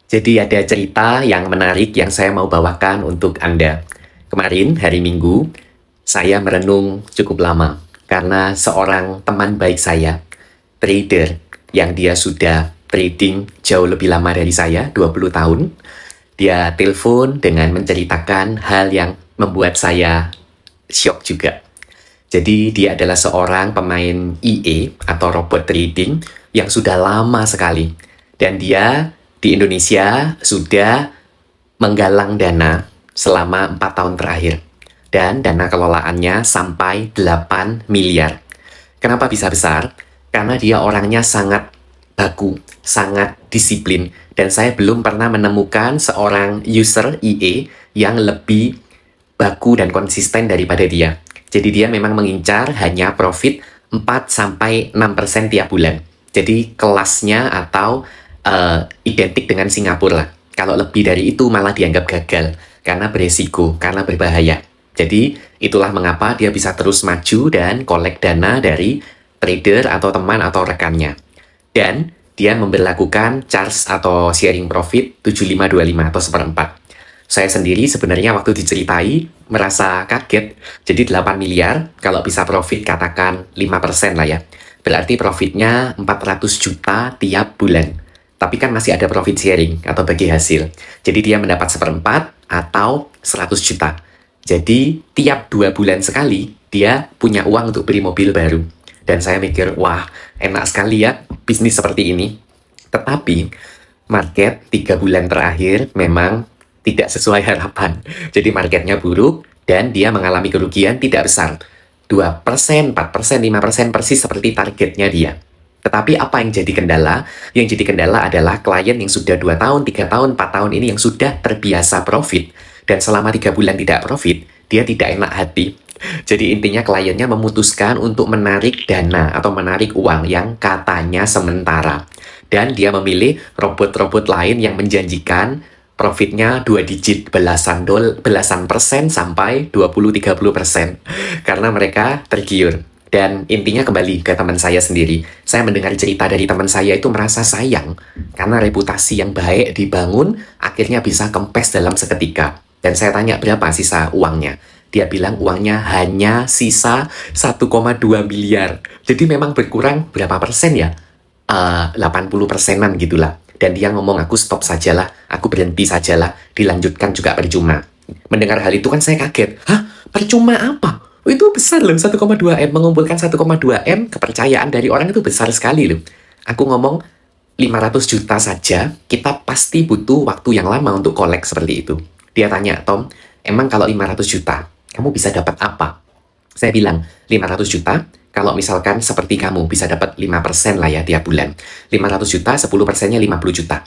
Jadi ada cerita yang menarik yang saya mau bawakan untuk Anda. Kemarin hari Minggu, saya merenung cukup lama karena seorang teman baik saya, trader yang dia sudah trading jauh lebih lama dari saya, 20 tahun. Dia telepon dengan menceritakan hal yang membuat saya syok juga. Jadi dia adalah seorang pemain EA atau robot trading yang sudah lama sekali. Dan dia di Indonesia sudah menggalang dana selama 4 tahun terakhir. Dan dana kelolaannya sampai 8 miliar. Kenapa bisa besar? Karena dia orangnya sangat baku, sangat disiplin. Dan saya belum pernah menemukan seorang user EA yang lebih baku dan konsisten daripada dia. Jadi dia memang mengincar hanya profit 4-6% tiap bulan. Jadi kelasnya atau identik dengan Singapura lah. Kalau lebih dari itu malah dianggap gagal karena beresiko, karena berbahaya. Jadi itulah mengapa dia bisa terus maju dan kolek dana dari trader atau teman atau rekannya. Dan dia memberlakukan charge atau sharing profit 75/25 atau seperempat. Saya sendiri sebenarnya waktu diceritai merasa kaget. Jadi 8 miliar kalau bisa profit katakan 5% lah ya. Berarti profitnya 400 juta tiap bulan. Tapi kan masih ada profit sharing atau bagi hasil. Jadi dia mendapat seperempat atau 100 juta. Jadi tiap 2 bulan sekali dia punya uang untuk beli mobil baru. Dan saya mikir, wah enak sekali ya bisnis seperti ini. Tetapi market 3 bulan terakhir memang tidak sesuai harapan. Jadi marketnya buruk dan dia mengalami kerugian tidak besar. 2%, 4%, 5% persis seperti targetnya dia. Tetapi apa yang jadi kendala? Yang jadi kendala adalah klien yang sudah 2 tahun, 3 tahun, 4 tahun ini yang sudah terbiasa profit. Dan selama 3 bulan tidak profit, dia tidak enak hati. Jadi intinya kliennya memutuskan untuk menarik dana atau menarik uang yang katanya sementara. Dan dia memilih robot-robot lain yang menjanjikan profitnya 2 digit belasan persen sampai 20-30%. Karena mereka tergiur. Dan intinya kembali ke teman saya sendiri. Saya mendengar cerita dari teman saya itu merasa sayang. Karena reputasi yang baik dibangun akhirnya bisa kempes dalam seketika. Dan saya tanya berapa sisa uangnya. Dia bilang uangnya hanya sisa 1,2 miliar. Jadi memang berkurang berapa persen ya? 80%-an gitulah. Dan dia ngomong aku stop sajalah, aku berhenti sajalah, dilanjutkan juga percuma. Mendengar hal itu kan saya kaget. Hah? Percuma apa? Oh, itu besar loh, 1,2 M. Mengumpulkan 1,2 M, kepercayaan dari orang itu besar sekali loh. Aku ngomong 500 juta saja, kita pasti butuh waktu yang lama untuk kolek seperti itu. Dia tanya, Tom, emang kalau 500 juta, kamu bisa dapat apa? Saya bilang, 500 juta, kalau misalkan seperti kamu bisa dapat 5% lah ya tiap bulan. 500 juta, 10%-nya 50 juta.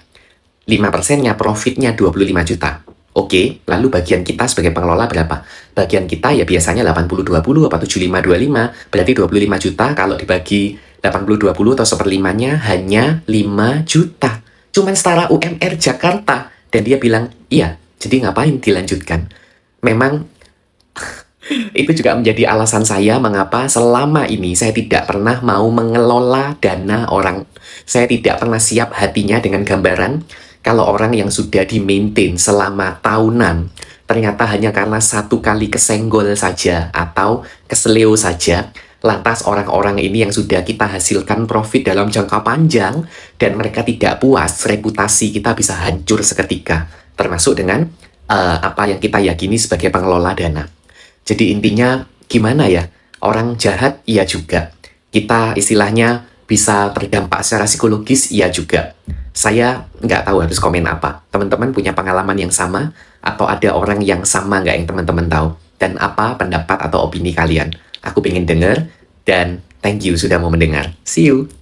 5%-nya profitnya 25 juta. Oke, lalu bagian kita sebagai pengelola berapa? Bagian kita ya biasanya 80-20 apa 75-25, berarti 25 juta kalau dibagi 80-20 atau seperlimanya hanya 5 juta. Cuman setara UMR Jakarta. Dan dia bilang, iya, jadi ngapain dilanjutkan? Memang itu juga menjadi alasan saya mengapa selama ini saya tidak pernah mau mengelola dana orang. Saya tidak pernah siap hatinya dengan gambaran kalau orang yang sudah di-maintain selama tahunan, ternyata hanya karena satu kali kesenggol saja atau keseleo saja, lantas orang-orang ini yang sudah kita hasilkan profit dalam jangka panjang, dan mereka tidak puas, reputasi kita bisa hancur seketika. Termasuk dengan apa yang kita yakini sebagai pengelola dana. Jadi intinya gimana ya, orang jahat iya juga. Kita istilahnya bisa terdampak secara psikologis iya juga. Saya nggak tahu harus komen apa. Teman-teman punya pengalaman yang sama? Atau ada orang yang sama nggak yang teman-teman tahu? Dan apa pendapat atau opini kalian? Aku pengen denger, dan thank you sudah mau mendengar. See you!